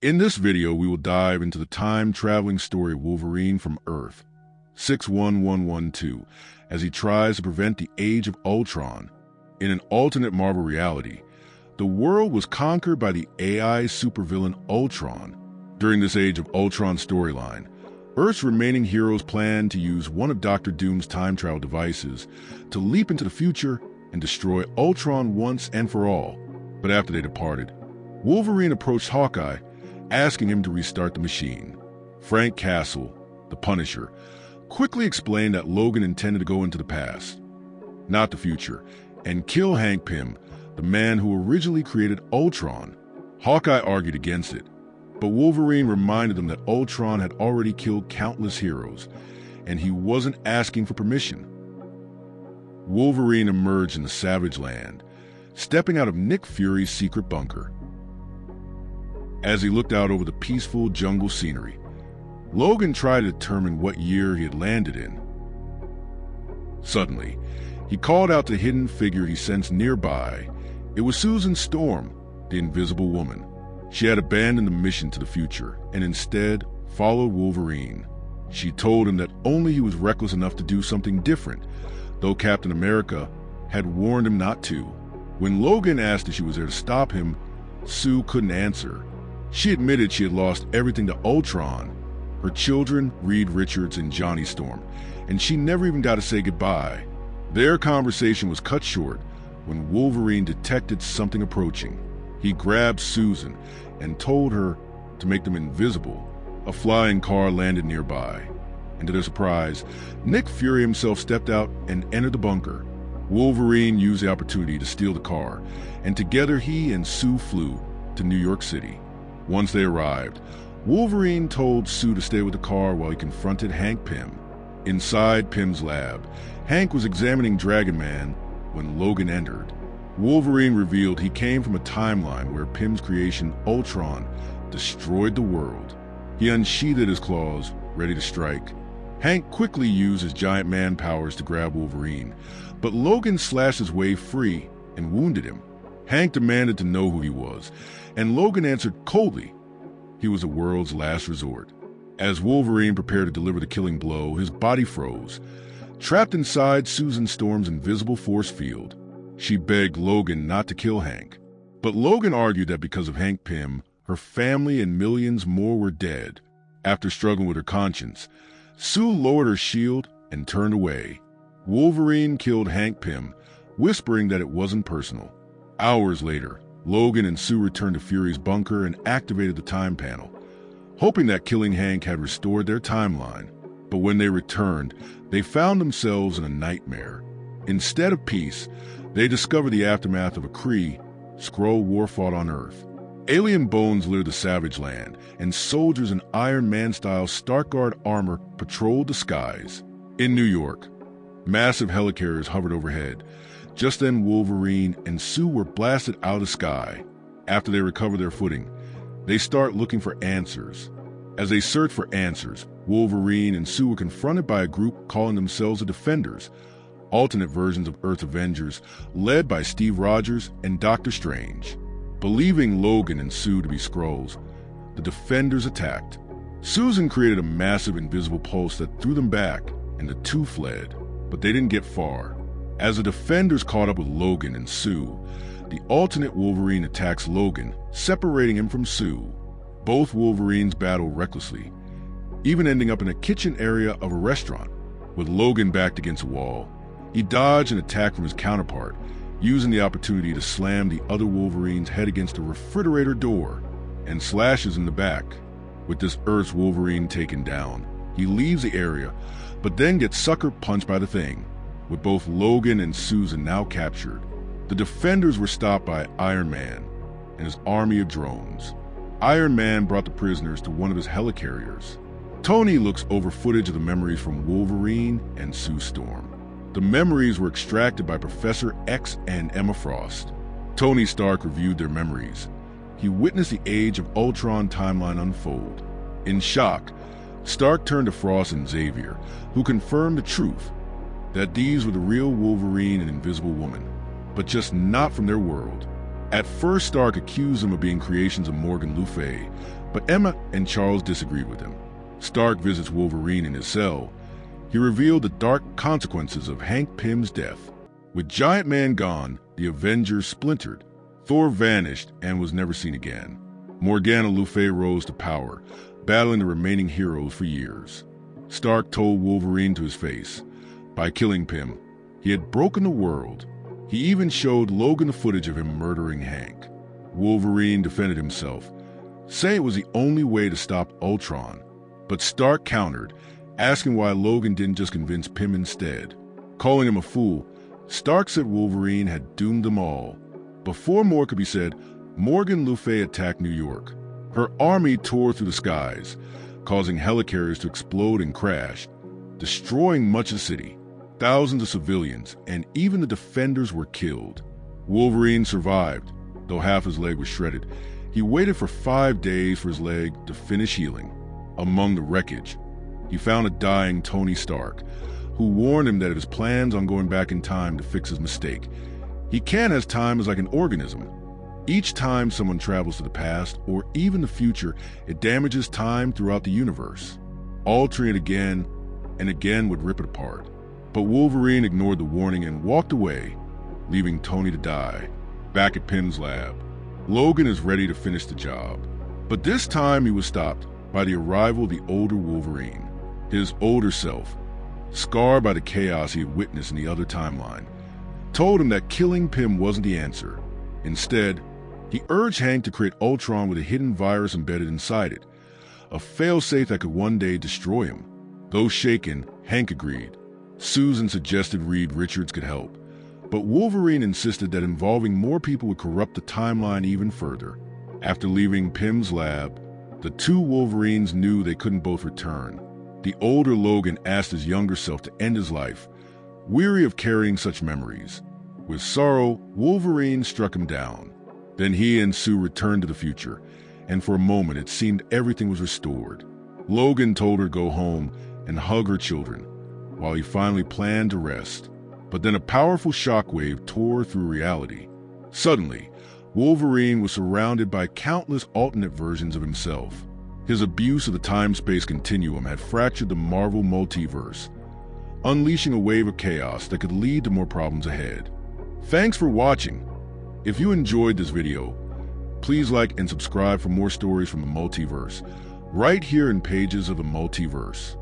In this video, we will dive into the time-traveling story of Wolverine from Earth-61112 as he tries to prevent the Age of Ultron. In an alternate Marvel reality, the world was conquered by the AI supervillain Ultron. During this Age of Ultron storyline, Earth's remaining heroes plan to use one of Dr. Doom's time travel devices to leap into the future and destroy Ultron once and for all. But after they departed, Wolverine approached Hawkeye, asking him to restart the machine. Frank Castle, the Punisher, quickly explained that Logan intended to go into the past, not the future, and kill Hank Pym, the man who originally created Ultron. Hawkeye argued against it, but Wolverine reminded them that Ultron had already killed countless heroes, and he wasn't asking for permission. Wolverine emerged in the Savage Land, stepping out of Nick Fury's secret bunker. As he looked out over the peaceful jungle scenery, Logan tried to determine what year he had landed in. Suddenly, he called out the hidden figure he sensed nearby. It was Susan Storm, the Invisible Woman. She had abandoned the mission to the future and instead followed Wolverine. She told him that only he was reckless enough to do something different, though Captain America had warned him not to. When Logan asked if she was there to stop him, Sue couldn't answer. She admitted she had lost everything to Ultron, her children, Reed Richards and Johnny Storm, and she never even got to say goodbye. Their conversation was cut short when Wolverine detected something approaching. He grabbed Susan and told her to make them invisible. A flying car landed nearby, and to their surprise, Nick Fury himself stepped out and entered the bunker. Wolverine used the opportunity to steal the car, and together he and Sue flew to New York City. Once they arrived, Wolverine told Sue to stay with the car while he confronted Hank Pym. Inside Pym's lab, Hank was examining Dragon Man when Logan entered. Wolverine revealed he came from a timeline where Pym's creation, Ultron, destroyed the world. He unsheathed his claws, ready to strike. Hank quickly used his giant man powers to grab Wolverine, but Logan slashed his way free and wounded him. Hank demanded to know who he was, and Logan answered coldly. He was the world's last resort. As Wolverine prepared to deliver the killing blow, his body froze, trapped inside Susan Storm's invisible force field. She begged Logan not to kill Hank, but Logan argued that because of Hank Pym, her family and millions more were dead. After struggling with her conscience, Sue lowered her shield and turned away. Wolverine killed Hank Pym, whispering that it wasn't personal. Hours later, Logan and Sue returned to Fury's bunker and activated the time panel, hoping that killing Hank had restored their timeline. But when they returned, they found themselves in a nightmare. Instead of peace, they discovered the aftermath of a Kree Skrull war fought on Earth. Alien bones littered the Savage Land, and soldiers in Iron Man-style Stark-Guard armor patrolled the skies. In New York, massive helicarriers hovered overhead. Just then, Wolverine and Sue were blasted out of the sky. After they recover their footing, they start looking for answers. As they search for answers, Wolverine and Sue were confronted by a group calling themselves the Defenders, alternate versions of Earth Avengers, led by Steve Rogers and Doctor Strange. Believing Logan and Sue to be Skrulls, the Defenders attacked. Susan created a massive invisible pulse that threw them back, and the two fled, but they didn't get far. As the Defenders caught up with Logan and Sue, the alternate Wolverine attacks Logan, separating him from Sue. Both Wolverines battle recklessly, even ending up in a kitchen area of a restaurant. With Logan backed against a wall, he dodged an attack from his counterpart, using the opportunity to slam the other Wolverine's head against a refrigerator door and slashes in the back. With this Earth's Wolverine taken down, he leaves the area, but then gets sucker punched by the Thing. With both Logan and Susan now captured, the Defenders were stopped by Iron Man and his army of drones. Iron Man brought the prisoners to one of his helicarriers. Tony looks over footage of the memories from Wolverine and Sue Storm. The memories were extracted by Professor X and Emma Frost. Tony Stark reviewed their memories. He witnessed the Age of Ultron timeline unfold. In shock, Stark turned to Frost and Xavier, who confirmed the truth, that these were the real Wolverine and Invisible Woman, but just not from their world. At first, Stark accused them of being creations of Morgan Le Fay, But Emma and Charles disagreed with him. Stark visits Wolverine in his cell. He revealed the dark consequences of Hank Pym's death. With Giant Man gone, the Avengers splintered. Thor vanished and was never seen again. Morgana Le Fay rose to power, battling the remaining heroes for years. Stark told Wolverine to his face. By killing Pym, he had broken the world. He even showed Logan the footage of him murdering Hank. Wolverine defended himself, saying it was the only way to stop Ultron. But Stark countered, asking why Logan didn't just convince Pym instead. Calling him a fool, Stark said Wolverine had doomed them all. Before more could be said, Morgan Le Fay attacked New York. Her army tore through the skies, causing helicarriers to explode and crash, destroying much of the city. Thousands of civilians and even the defenders were killed. Wolverine survived, though half his leg was shredded. He waited for 5 days for his leg to finish healing. Among the wreckage, he found a dying Tony Stark, who warned him that if his plans on going back in time to fix his mistake, he can, as time is like an organism. Each time someone travels to the past or even the future, it damages time throughout the universe. Altering it again and again would rip it apart. But Wolverine ignored the warning and walked away, leaving Tony to die. Back at Pym's lab, Logan is ready to finish the job. But this time he was stopped by the arrival of the older Wolverine. His older self, scarred by the chaos he had witnessed in the other timeline, told him that killing Pym wasn't the answer. Instead, he urged Hank to create Ultron with a hidden virus embedded inside it, a failsafe that could one day destroy him. Though shaken, Hank agreed. Susan suggested Reed Richards could help, but Wolverine insisted that involving more people would corrupt the timeline even further. After leaving Pym's lab, the two Wolverines knew they couldn't both return. The older Logan asked his younger self to end his life, weary of carrying such memories. With sorrow, Wolverine struck him down. Then he and Sue returned to the future, and for a moment it seemed everything was restored. Logan told her to go home and hug her children, while he finally planned to rest. But then a powerful shockwave tore through reality. Suddenly, Wolverine was surrounded by countless alternate versions of himself. His abuse of the time-space continuum had fractured the Marvel multiverse, unleashing a wave of chaos that could lead to more problems ahead. Thanks for watching. If you enjoyed this video, please like and subscribe for more stories from the multiverse, right here in Pages of the Multiverse.